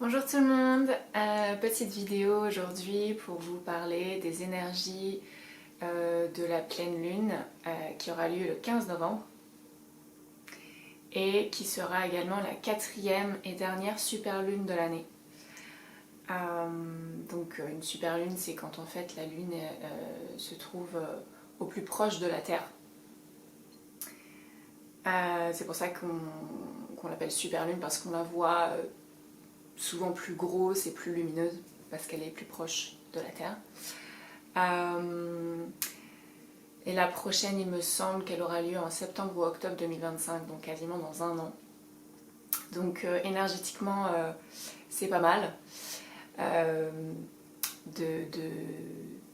Bonjour tout le monde, petite vidéo aujourd'hui pour vous parler des énergies de la pleine lune qui aura lieu le 15 novembre et qui sera également la quatrième et dernière super lune de l'année. Donc une super lune, c'est quand en fait la lune se trouve au plus proche de la Terre. C'est pour ça qu'on l'appelle super lune, parce qu'on la voit souvent plus grosse et plus lumineuse parce qu'elle est plus proche de la Terre. Et la prochaine, il me semble qu'elle aura lieu en septembre ou octobre 2025, donc quasiment dans un an. Donc énergétiquement, c'est pas mal.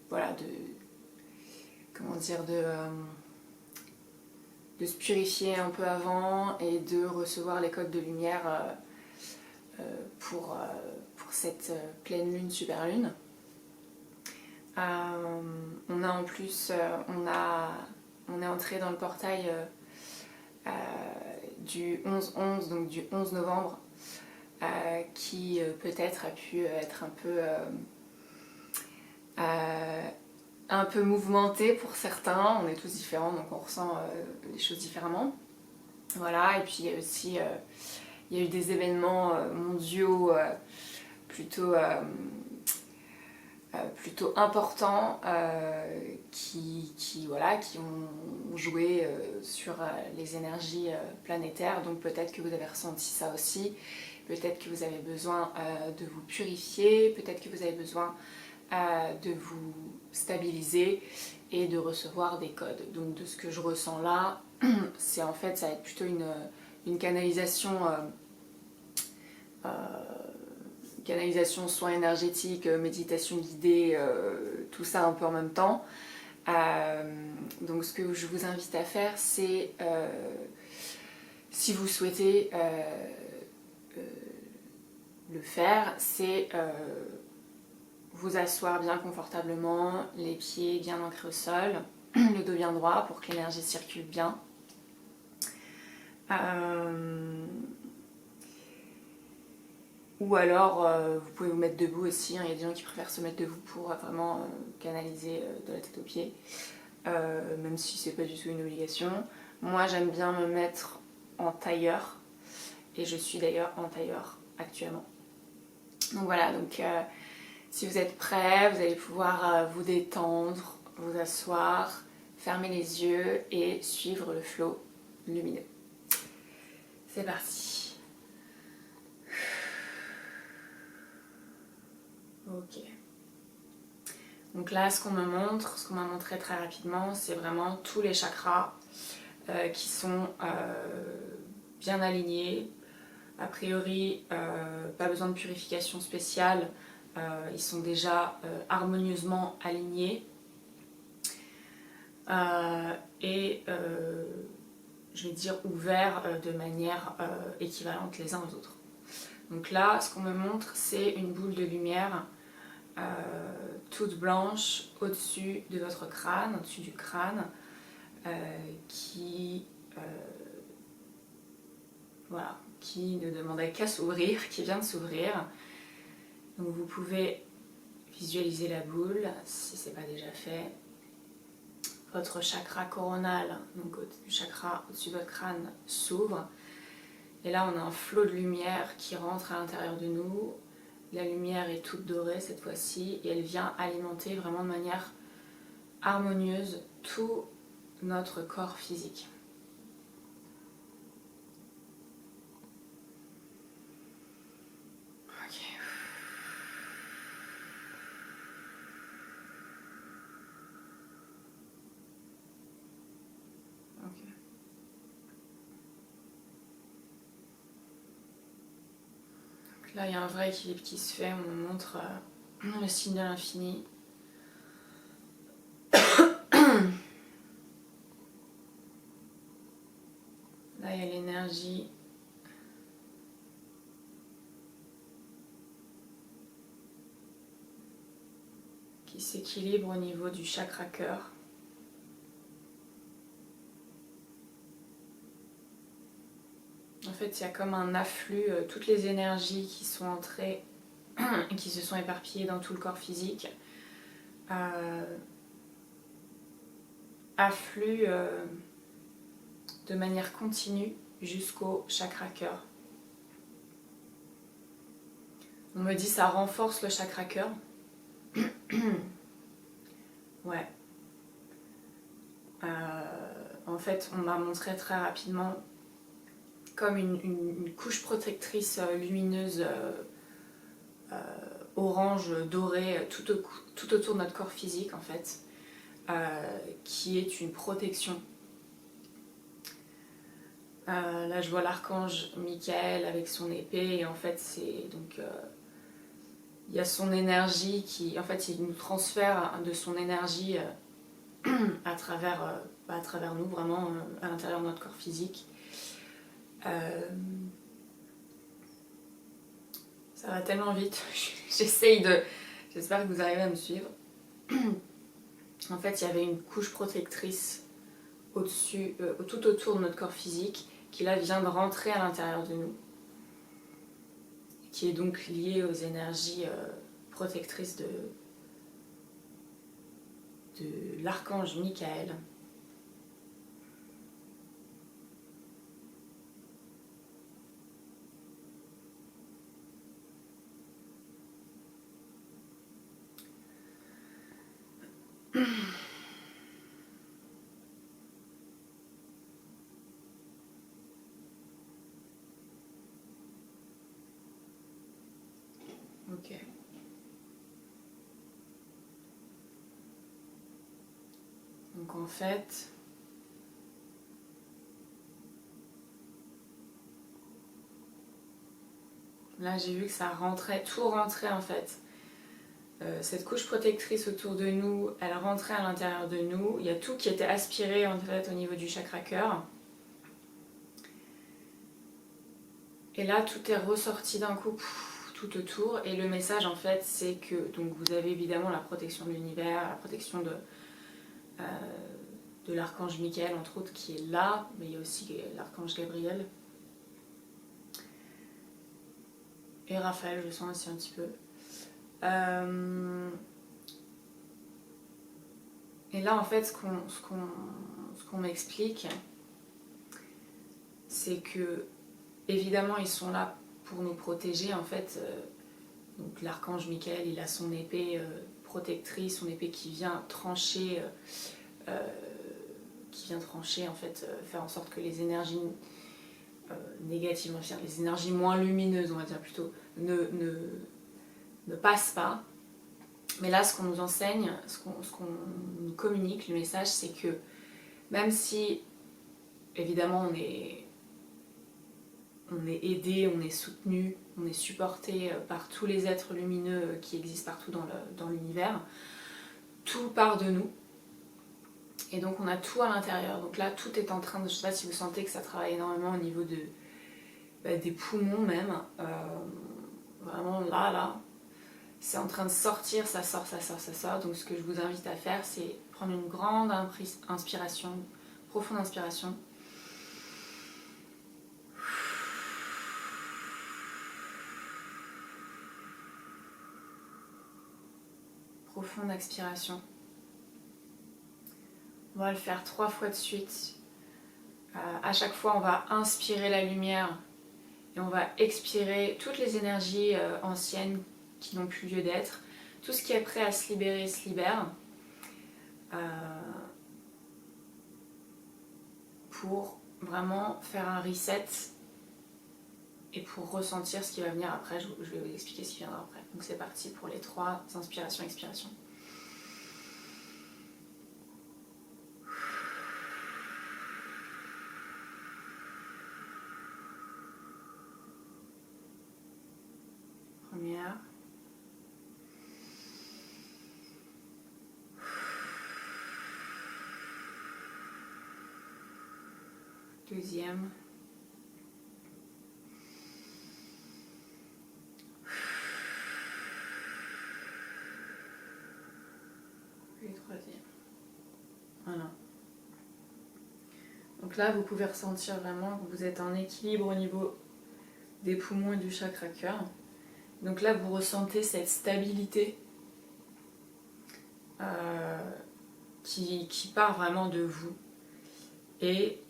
Voilà, comment dire, de se purifier un peu avant et de recevoir les codes de lumière pour cette pleine lune, super lune. On a en plus, on est entré dans le portail du 11-11, donc du 11 novembre, qui peut-être a pu être un peu mouvementé pour certains. On est tous différents, donc on ressent les choses différemment. Voilà, et puis il y a aussi il y a eu des événements mondiaux plutôt importants qui ont joué sur les énergies planétaires. Donc peut-être que vous avez ressenti ça aussi, peut-être que vous avez besoin de vous purifier, peut-être que vous avez besoin de vous stabiliser et de recevoir des codes. Donc de ce que je ressens là, c'est en fait, ça va être plutôt une canalisation soins énergétiques, méditation guidée, tout ça un peu en même temps. Donc ce que je vous invite à faire, c'est, si vous souhaitez le faire, c'est vous asseoir bien confortablement, les pieds bien ancrés au sol, le dos bien droit pour que l'énergie circule bien. Ou alors vous pouvez vous mettre debout aussi, hein. Il y a des gens qui préfèrent se mettre debout pour vraiment canaliser de la tête aux pieds, même si c'est pas du tout une obligation. Moi j'aime bien me mettre en tailleur, et je suis d'ailleurs en tailleur actuellement. Donc voilà, donc si vous êtes prêts, vous allez pouvoir vous détendre, vous asseoir, fermer les yeux et suivre le flot lumineux. C'est parti. Ok. Donc là, ce qu'on m'a montré très rapidement, c'est vraiment tous les chakras qui sont bien alignés. A priori, pas besoin de purification spéciale, ils sont déjà harmonieusement alignés. Et je vais dire ouverts de manière équivalente les uns aux autres. Donc là, ce qu'on me montre, c'est une boule de lumière toute blanche au-dessus de votre crâne, au-dessus du crâne, qui ne demandait qu'à s'ouvrir, qui vient de s'ouvrir. Donc vous pouvez visualiser la boule, si ce n'est pas déjà fait. Votre chakra coronal, donc le chakra au-dessus de votre crâne, s'ouvre. Et là, on a un flot de lumière qui rentre à l'intérieur de nous. La lumière est toute dorée cette fois-ci et elle vient alimenter vraiment de manière harmonieuse tout notre corps physique. Ok. Ok. Donc là, il y a un vrai équilibre qui se fait. On nous montre le signe de l'infini. Là, il y a l'énergie qui s'équilibre au niveau du chakra cœur. fait, il y a comme un afflux, toutes les énergies qui sont entrées et qui se sont éparpillées dans tout le corps physique, affluent de manière continue jusqu'au chakra cœur. On me dit ça renforce le chakra cœur. Ouais. En fait, on m'a montré très rapidement comme une couche protectrice lumineuse orange, dorée, tout autour de notre corps physique en fait, qui est une protection. Là je vois l'archange Michael avec son épée et en fait c'est donc il y a son énergie qui en fait il nous transfère de son énergie à travers nous vraiment à l'intérieur de notre corps physique. Ça va tellement vite, j'espère que vous arrivez à me suivre. En fait, il y avait une couche protectrice au-dessus, tout autour de notre corps physique, qui là vient de rentrer à l'intérieur de nous, qui est donc liée aux énergies protectrices de l'archange Michael. Ok. Donc en fait, là j'ai vu que ça rentrait, tout rentrait en fait. Cette couche protectrice autour de nous, elle rentrait à l'intérieur de nous. Il y a tout qui était aspiré en fait au niveau du chakra cœur. Et là tout est ressorti d'un coup tout autour. Et le message en fait c'est que donc vous avez évidemment la protection de l'univers, la protection de l'archange Michael entre autres qui est là, mais il y a aussi l'archange Gabriel. Et Raphaël je sens aussi un petit peu. Et là en fait ce qu'on m'explique c'est que évidemment ils sont là pour nous protéger en fait. Donc l'archange Michael il a son épée protectrice, son épée qui vient trancher en fait, faire en sorte que les énergies négatives, enfin, les énergies moins lumineuses on va dire plutôt, ne passent pas. Mais là, ce qu'on nous enseigne, ce qu'on nous communique, le message, c'est que même si, évidemment, on est aidé, on est soutenu, on est supporté par tous les êtres lumineux qui existent partout dans l'univers, tout part de nous. Et donc, on a tout à l'intérieur. Donc là, tout est en train de... Je ne sais pas si vous sentez que ça travaille énormément au niveau des poumons même. Vraiment, là... C'est en train de sortir, ça sort. Donc ce que je vous invite à faire, c'est prendre une grande inspiration, profonde inspiration. Profonde expiration. On va le faire 3 fois de suite. À chaque fois, on va inspirer la lumière et on va expirer toutes les énergies anciennes qui n'ont plus lieu d'être. Tout ce qui est prêt à se libérer se libère. Pour vraiment faire un reset et pour ressentir ce qui va venir après. Je vais vous expliquer ce qui viendra après. Donc c'est parti pour les 3 inspirations, expirations. Première. Deuxième. Et troisième. Voilà. Donc là, vous pouvez ressentir vraiment que vous êtes en équilibre au niveau des poumons et du chakra cœur. Donc là, vous ressentez cette stabilité qui part vraiment de vous. Et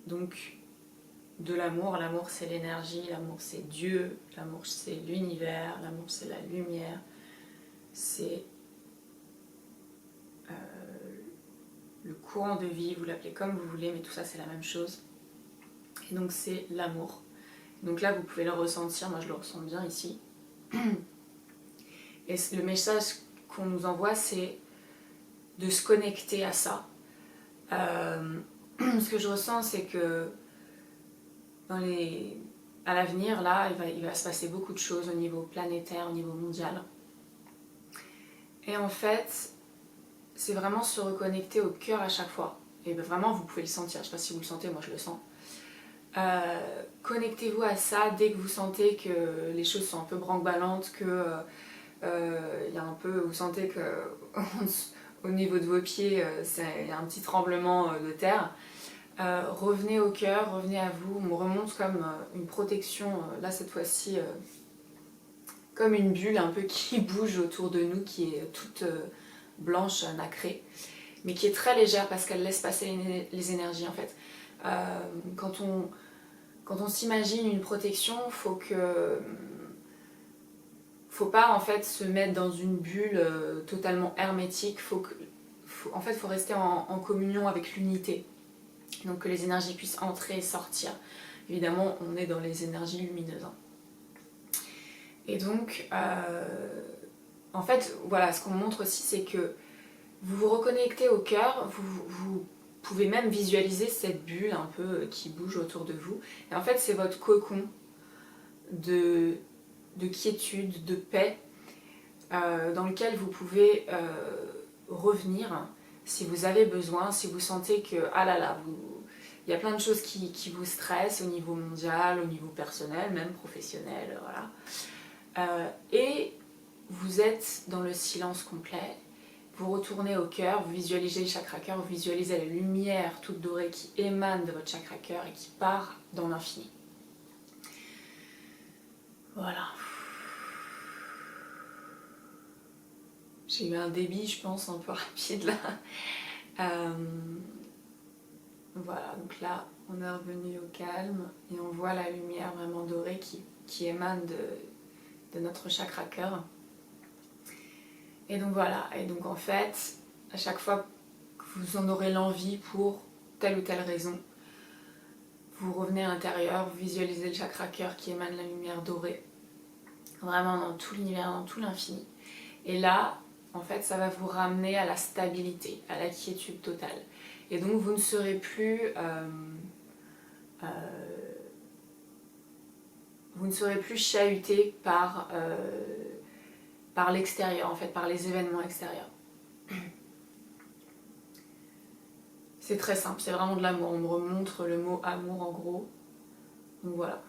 donc, de l'amour. L'amour, c'est l'énergie, l'amour, c'est Dieu, l'amour, c'est l'univers, l'amour, c'est la lumière, c'est le courant de vie, vous l'appelez comme vous voulez, mais tout ça, c'est la même chose. Et donc, c'est l'amour. Donc là, vous pouvez le ressentir, moi je le ressens bien ici. Et le message qu'on nous envoie, c'est de se connecter à ça. Ce que je ressens, c'est que à l'avenir, là, il va se passer beaucoup de choses au niveau planétaire, au niveau mondial. Et en fait, c'est vraiment se reconnecter au cœur à chaque fois. Et vraiment, vous pouvez le sentir. Je ne sais pas si vous le sentez, moi je le sens. Connectez-vous à ça dès que vous sentez que les choses sont un peu branque-ballantes, que y a un peu, vous sentez que au niveau de vos pieds, il y a un petit tremblement de terre. Revenez au cœur, revenez à vous. On me remonte comme une protection, là cette fois-ci, comme une bulle un peu qui bouge autour de nous, qui est toute blanche, nacrée, mais qui est très légère parce qu'elle laisse passer les énergies en fait. Quand on s'imagine une protection, faut pas en fait se mettre dans une bulle totalement hermétique. Faut rester en communion avec l'unité. Donc que les énergies puissent entrer et sortir. Évidemment, on est dans les énergies lumineuses. Et donc, en fait, voilà, ce qu'on montre aussi, c'est que vous vous reconnectez au cœur, vous pouvez même visualiser cette bulle un peu qui bouge autour de vous. Et en fait, c'est votre cocon de quiétude, de paix, dans lequel vous pouvez revenir si vous avez besoin, si vous sentez que, ah là là, il y a plein de choses qui vous stressent au niveau mondial, au niveau personnel, même professionnel, voilà. Et vous êtes dans le silence complet, vous retournez au cœur, vous visualisez le chakra cœur, vous visualisez la lumière toute dorée qui émane de votre chakra cœur et qui part dans l'infini. Voilà. J'ai eu un débit, je pense, un peu rapide là. Voilà, donc là, on est revenu au calme et on voit la lumière vraiment dorée qui émane de notre chakra cœur. Et donc voilà, et donc en fait, à chaque fois que vous en aurez l'envie pour telle ou telle raison, vous revenez à l'intérieur, vous visualisez le chakra cœur qui émane la lumière dorée, vraiment dans tout l'univers, dans tout l'infini. Et là, en fait, ça va vous ramener à la stabilité, à la quiétude totale. Et donc vous ne serez plus chahuté par l'extérieur, en fait, par les événements extérieurs. C'est très simple, c'est vraiment de l'amour. On me remontre le mot amour en gros. Donc voilà.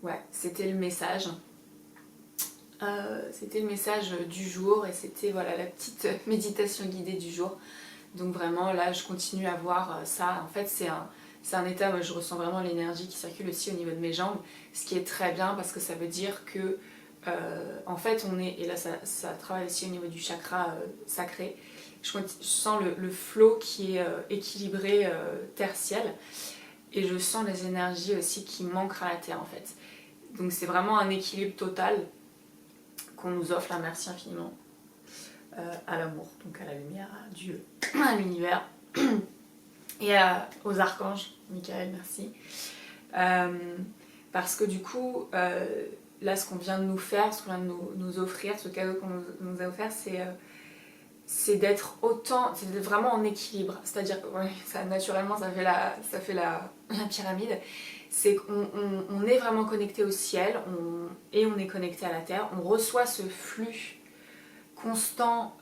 Ouais, c'était le message. C'était le message du jour et c'était voilà, la petite méditation guidée du jour. Donc vraiment là je continue à voir ça. En fait c'est un état, moi je ressens vraiment l'énergie qui circule aussi au niveau de mes jambes, ce qui est très bien parce que ça veut dire que en fait on est, et là ça travaille aussi au niveau du chakra sacré, je sens le flow qui est équilibré terre-ciel et je sens les énergies aussi qui manquent à la terre en fait. Donc c'est vraiment un équilibre total qu'on nous offre là, merci infiniment à l'amour, donc à la lumière, à Dieu, à l'univers et aux archanges, Michael, merci. Parce que du coup, là ce qu'on vient de nous faire, ce qu'on vient de nous offrir, ce cadeau qu'on nous a offert, c'est d'être autant, c'est d'être vraiment en équilibre, c'est-à-dire que ouais, ça, naturellement ça fait la pyramide. C'est qu'on est vraiment connecté au ciel et on est connecté à la terre. On reçoit ce flux constant,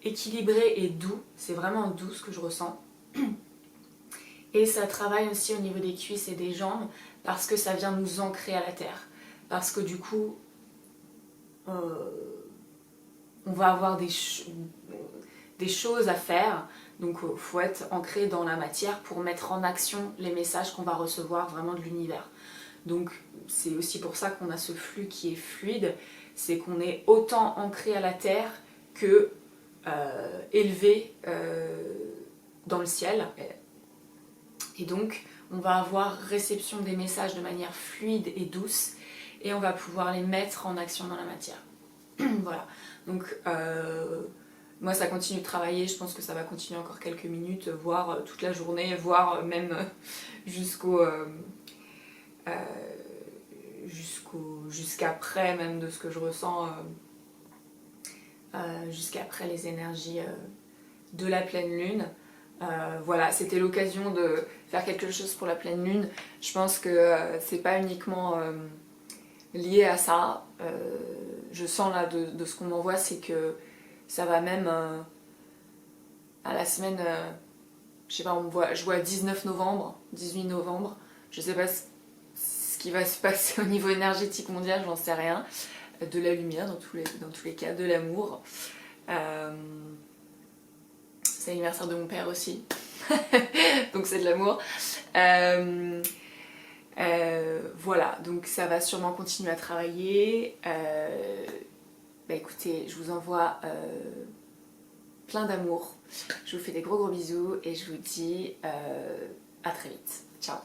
équilibré et doux. C'est vraiment doux ce que je ressens. Et ça travaille aussi au niveau des cuisses et des jambes parce que ça vient nous ancrer à la terre. Parce que du coup, on va avoir des choses à faire. Donc il faut être ancré dans la matière pour mettre en action les messages qu'on va recevoir vraiment de l'univers. Donc c'est aussi pour ça qu'on a ce flux qui est fluide, c'est qu'on est autant ancré à la terre que élevé dans le ciel. Et donc on va avoir réception des messages de manière fluide et douce et on va pouvoir les mettre en action dans la matière. Voilà, donc moi ça continue de travailler, je pense que ça va continuer encore quelques minutes, voire toute la journée, voire même jusqu'après même de ce que je ressens, jusqu'après les énergies de la pleine lune. Voilà, c'était l'occasion de faire quelque chose pour la pleine lune. Je pense que c'est pas uniquement lié à ça. Je sens là de ce qu'on m'envoie, c'est que ça va même à la semaine, je sais pas, je vois 19 novembre, 18 novembre, je sais pas ce qui va se passer au niveau énergétique mondial, j'en sais rien. De la lumière dans tous les cas, de l'amour. C'est l'anniversaire de mon père aussi, donc c'est de l'amour. Voilà, donc ça va sûrement continuer à travailler. Bah écoutez, je vous envoie plein d'amour. Je vous fais des gros bisous et je vous dis à très vite. Ciao.